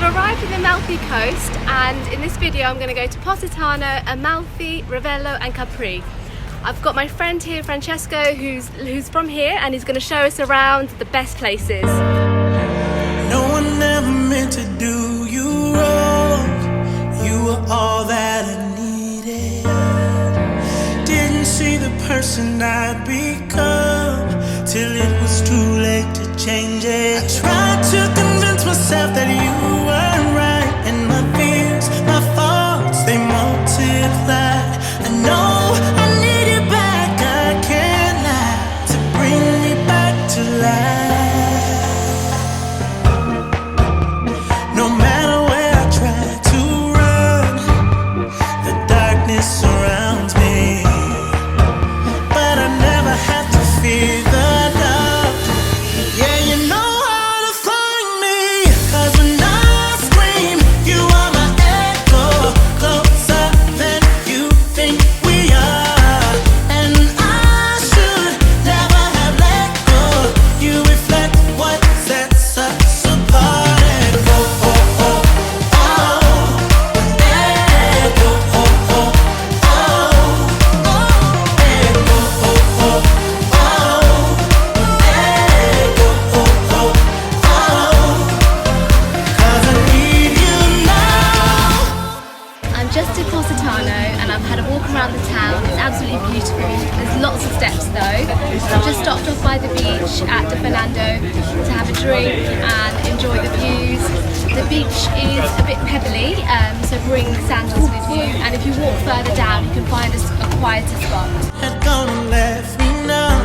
I've arrived in the Amalfi Coast, and in this video I'm going to go to Positano, Amalfi, Ravello and Capri. I've got my friend here, Francesco, who's from here, and he's going to show us around the best places. No one ever meant to do you wrong. You were all that I needed. Didn't see the person I'd become till it was too late to change it. I tried to convince myself that you weren't right, and my fears, my faults, they multiplied. I know I need you back, I can't lie, to bring me back to life. No matter where I try to run, the darkness surrounds me, but I never have to fear the dark. Yeah, you know how to find me, 'cause when I scream, you are my echo, closer than you think we are. And I should never have let go. You reflect what sets us apart. Echo, oh, oh, oh. Echo, oh, oh, oh. Echo, oh, oh, oh. Echo, oh, oh, oh. 'Cause I need you now. I'm just in Positano and I've had a walk around the town. It's absolutely beautiful. There's lots of steps though. I've just stopped off by the beach at Ferdinando to have a drink and enjoy the views. The beach is a bit pebbly, so bring sandals with you, and if you walk further down you can find a quieter spot. Had gone and left me now.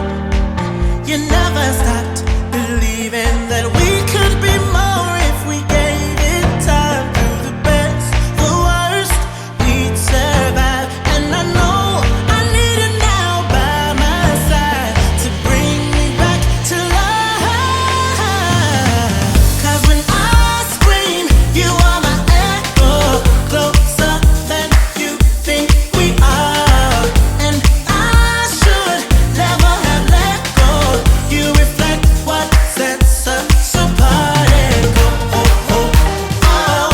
You never stopped believing that we could be more if we gave it time. Through the best, the worst, we'd survive. And I know I need you now by my side to bring me back to life. 'Cause when I scream, you are my echo, closer than you think we are. And I should never have let go. You reflect what sets us apart. Echo, oh, oh, oh.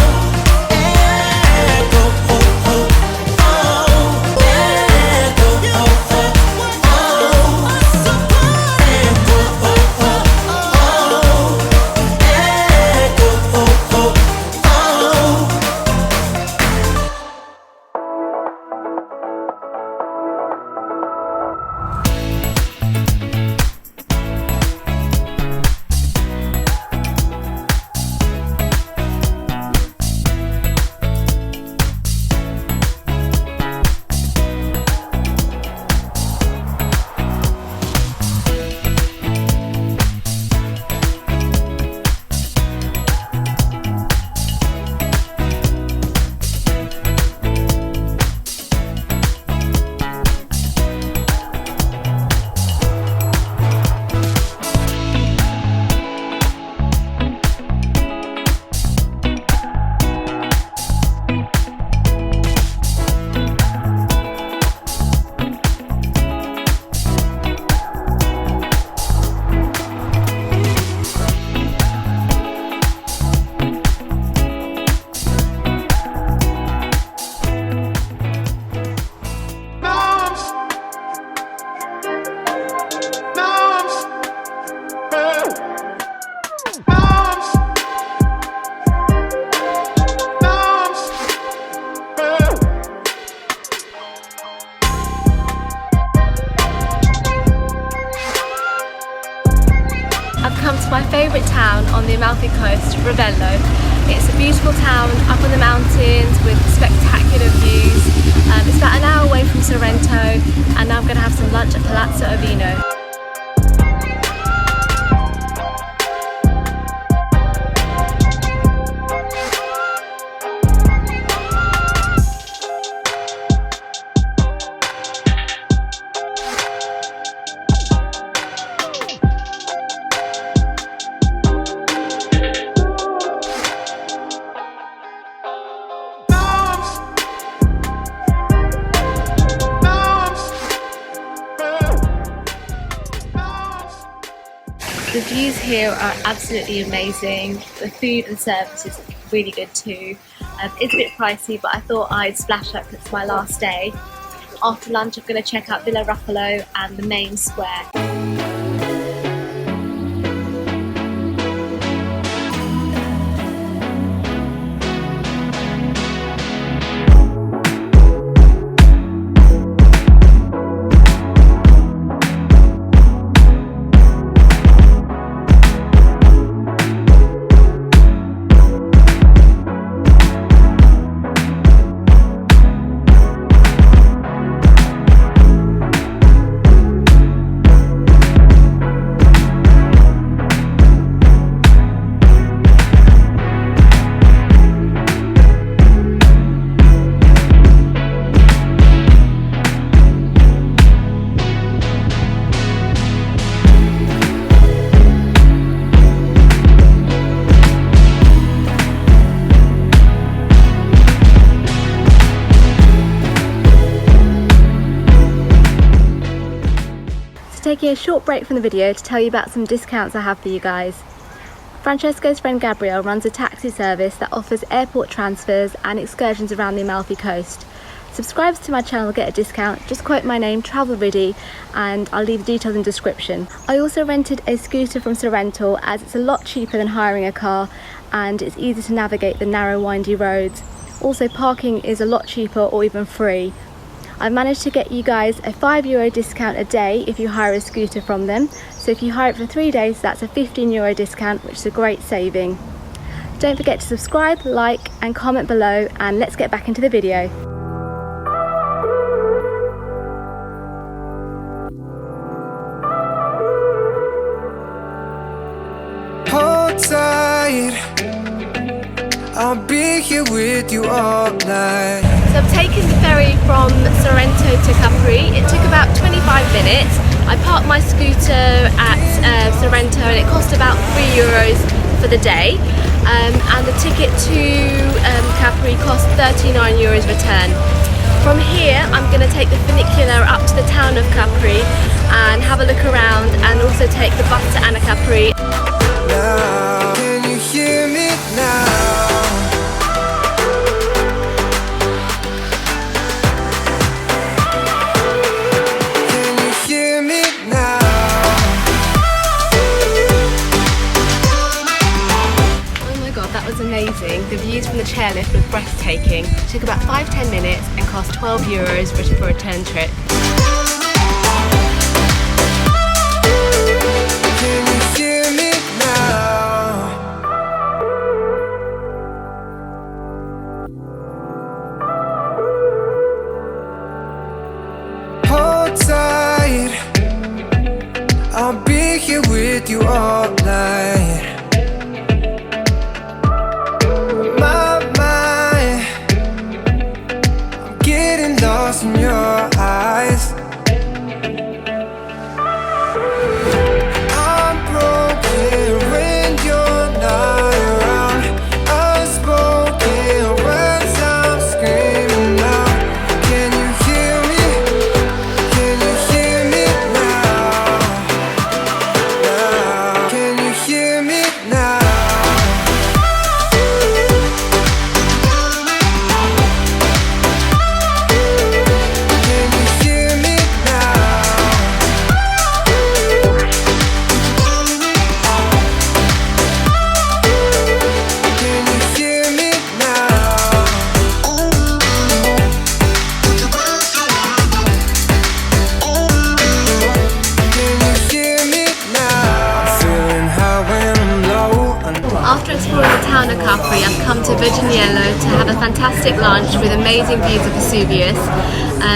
Echo, oh, oh, oh. Echo, oh, oh, oh. Echo, oh, oh, oh. Echo, oh, oh, oh. I've come to my favourite town on the Amalfi Coast, Ravello. It's a beautiful town up on the mountains with spectacular views. It's about an hour away from Sorrento, and now I'm going to have some lunch at Palazzo Vino. The views here are absolutely amazing. The food and service is really good too. It's a bit pricey, but I thought I'd splash up 'cause it's my last day. After lunch I'm going to check out Villa Rufolo and the main square. Taking a short break from the video to tell you about some discounts I have for you guys. Francesco's friend Gabrielle runs a taxi service that offers airport transfers and excursions around the Amalfi Coast. Subscribers to my channel get a discount, just quote my name, TravelReady, and I'll leave the details in the description. I also rented a scooter from Sorrento as it's a lot cheaper than hiring a car and it's easy to navigate the narrow windy roads. Also parking is a lot cheaper or even free. I've managed to get you guys a €5 discount a day if you hire a scooter from them. So if you hire it for 3 days, that's a €15 discount, which is a great saving. Don't forget to subscribe, like and comment below, and let's get back into the video. Hold tight, I'll be here with you all night. So I've taken the ferry from Sorrento to Capri. It took about 25 minutes. I parked my scooter at Sorrento and it cost about €3 for the day. And the ticket to Capri cost €39 return. From here I'm going to take the funicular up to the town of Capri and have a look around, and also take the bus to Capri. Now, can you hear me now? Amazing. The views from the chairlift were breathtaking. It took about 5-10 minutes and cost €12 for a return trip. Can you hear me now? Hold tight, I'll be here with you all night. Lost in your eyes. I'm broken when you're not around. Unspoken words I'm screaming out. Can you hear me? Can you hear me now? Now, can you hear me now? After exploring the town of Capri, I've come to Vignello to have a fantastic lunch with amazing views of Vesuvius.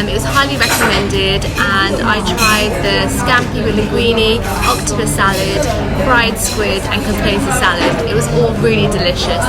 It was highly recommended, and I tried the scampi with linguine, octopus salad, fried squid and caprese salad. It was all really delicious.